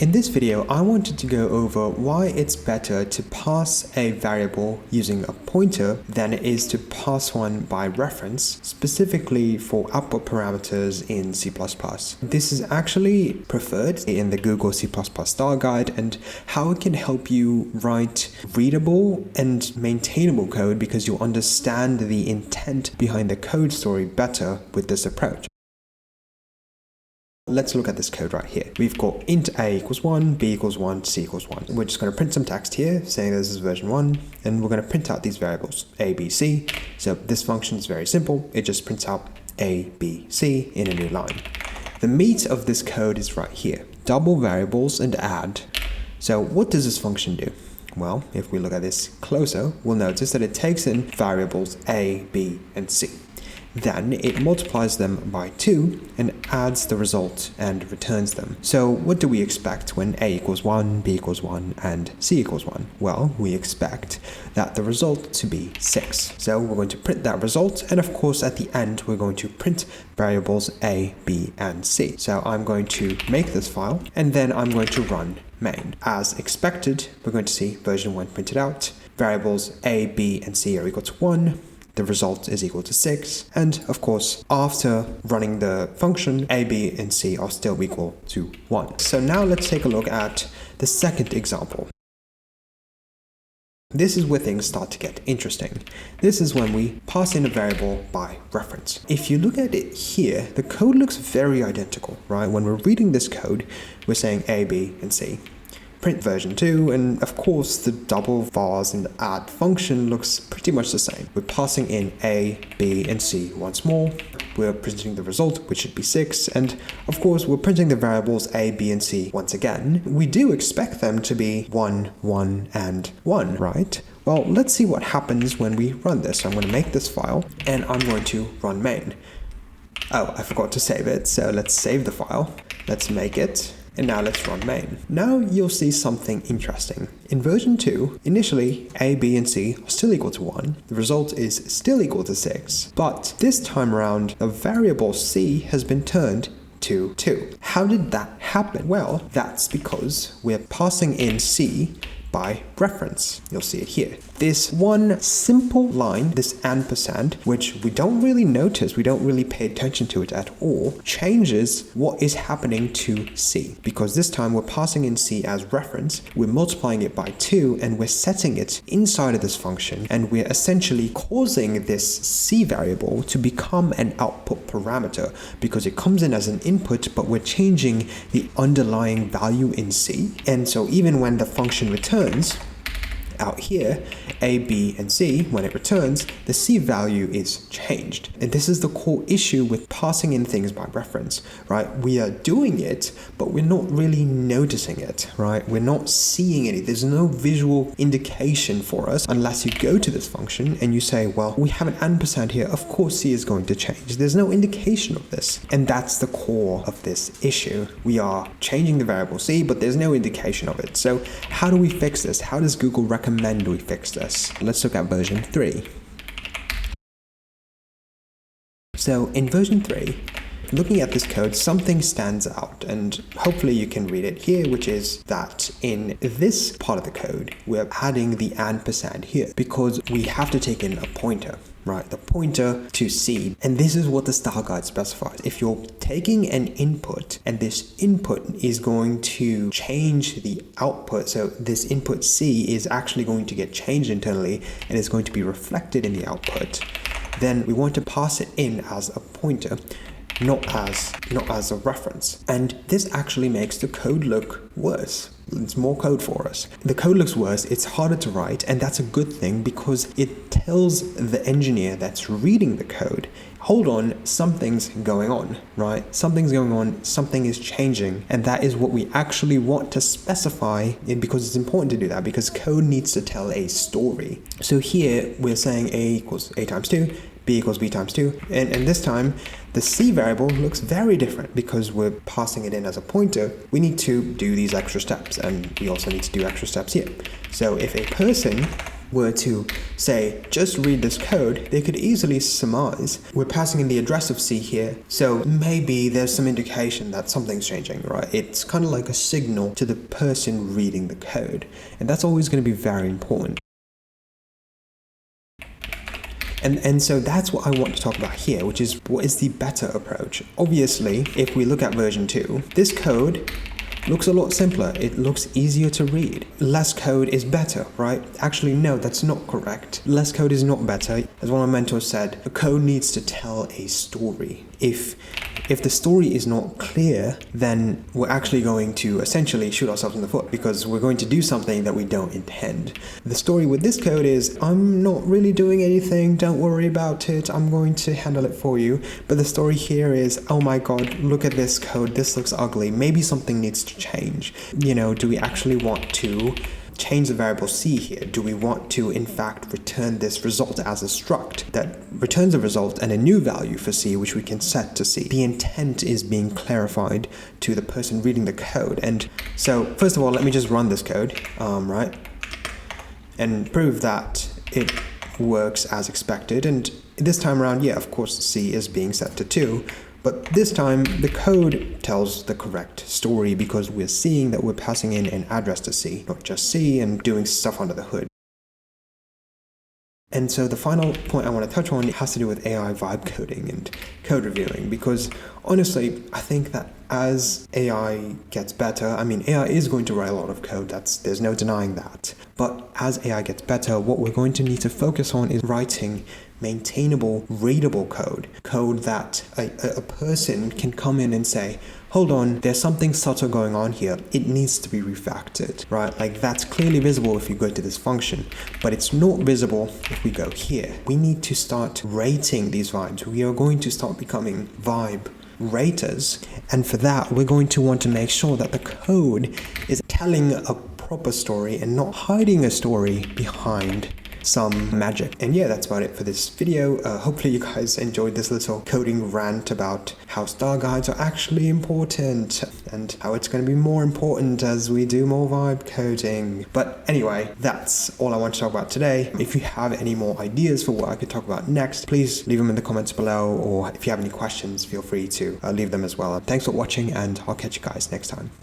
In this video, I wanted to go over why it's better to pass a variable using a pointer than it is to pass one by reference, specifically for output parameters in C++. This is actually preferred in the Google C++ style guide and how it can help you write readable and maintainable code because you understand the intent behind the code story better with this approach. Let's look at this code right here. We've got int a equals 1, b equals 1, c equals 1. We're just going to print some text here saying this is version 1, and we're going to print out these variables a, b, c. So this function is very simple. It just prints out a, b, c in a new line. The meat of this code is right here. Double variables and add. So what does this function do? Well, if we look at this closer, we'll notice that it takes in variables a, b, and c. Then it multiplies them by 2 and adds the result and returns them. So what do we expect when a equals 1, b equals 1, and c equals 1? Well, we expect that the result to be 6. So we're going to print that result, and of course at the end we're going to print variables a, b, and c. So I'm going to make this file, and then I'm going to run main. As expected, we're going to see version 1 printed out. Variables a, b, and c are equal to 1. The result is equal to 6, and of course after running the function a, b, and c are still equal to 1. So now let's take a look at the second example. This is where things start to get interesting. This is when we pass in a variable by reference. If you look at it here, the code looks very identical, right? When we're reading this code, we're saying a, b, and c. Print version 2, and of course the double vars and add function looks pretty much the same. We're passing in a, b, and c once more. We're printing the result, which should be 6, and of course we're printing the variables a, b, and c once again. We do expect them to be 1, 1, and 1, right? Well, let's see what happens when we run this. So I'm going to make this file, and I'm going to run main. Oh, I forgot to save it, so let's save the file. Let's make it. And now let's run main. Now you'll see something interesting. In version 2, initially a, b, and c are still equal to 1. The result is still equal to 6. But this time around, the variable c has been turned to 2. How did that happen? Well, that's because we're passing in c by reference. You'll see it here. This one simple line, this ampersand, which we don't really notice, we don't really pay attention to it at all, changes what is happening to c. Because this time we're passing in c as reference, we're multiplying it by 2, and we're setting it inside of this function, and we're essentially causing this c variable to become an output parameter because it comes in as an input, but we're changing the underlying value in c. And so even when the function returns out here, a, b, and c, when it returns, the c value is changed. And this is the core issue with passing in things by reference, right? We are doing it, but we're not really noticing it, right? We're not seeing it. There's no visual indication for us unless you go to this function and you say, well, we have an ampersand here. Of course, c is going to change. There's no indication of this. And that's the core of this issue. We are changing the variable c, but there's no indication of it. So how do we fix this? How does Google recommend we fix this? Let's look at version 3. So in version 3, looking at this code, something stands out, and hopefully you can read it here, which is that in this part of the code, we're adding the ampersand here because we have to take in a pointer, right? The pointer to c. And this is what the style guide specifies. If you're taking an input and this input is going to change the output, so this input c is actually going to get changed internally and is going to be reflected in the output, then we want to pass it in as a pointer, not as a reference. And this actually makes the code look worse. It's more code for us. The code looks worse, it's harder to write, and that's a good thing because it tells the engineer that's reading the code, hold on, something's going on, right? Something's going on, something is changing, and that is what we actually want to specify, because it's important to do that because code needs to tell a story. So here we're saying a equals a times 2, b equals b times 2, and this time the c variable looks very different because we're passing it in as a pointer. We need to do these extra steps, and we also need to do extra steps here. So if a person were to say, just read this code, they could easily surmise we're passing in the address of C here, so maybe there's some indication that something's changing, right? It's kind of like a signal to the person reading the code, and that's always going to be very important. And so that's what I want to talk about here, which is what is the better approach. Obviously, if we look at version 2, this code looks a lot simpler. It looks easier to read. Less code is better, right? Actually, no, that's not correct. Less code is not better. As one of my mentors said, a code needs to tell a story. If the story is not clear, then we're actually going to essentially shoot ourselves in the foot because we're going to do something that we don't intend. The story with this code is, I'm not really doing anything, don't worry about it, I'm going to handle it for you. But the story here is, oh my god, look at this code, this looks ugly, maybe something needs to change. Do we actually want to change the variable C here? Do we want to in fact return this result as a struct that returns a result and a new value for C which we can set to C? The intent is being clarified to the person reading the code. And so first of all, let me just run this code, right, and prove that it works as expected. And this time around, yeah, of course C is being set to 2. But this time, the code tells the correct story because we're seeing that we're passing in an address to C, not just C, and doing stuff under the hood. And so the final point I want to touch on has to do with AI vibe coding and code reviewing, because honestly, I think that as AI gets better, AI is going to write a lot of code, there's no denying that. But as AI gets better, what we're going to need to focus on is writing maintainable, readable code that a person can come in and say, hold on, there's something subtle going on here, it needs to be refactored, right? Like that's clearly visible if you go to this function, but it's not visible if we go here. We need to start rating these vibes. We are going to start becoming vibe raters, and for that we're going to want to make sure that the code is telling a proper story and not hiding a story behind some magic. And yeah, that's about it for this video. Hopefully you guys enjoyed this little coding rant about how star guides are actually important and how it's going to be more important as we do more vibe coding. But anyway, that's all I want to talk about today. If you have any more ideas for what I could talk about next, please leave them in the comments below, or if you have any questions, feel free to leave them as well. Thanks for watching, and I'll catch you guys next time.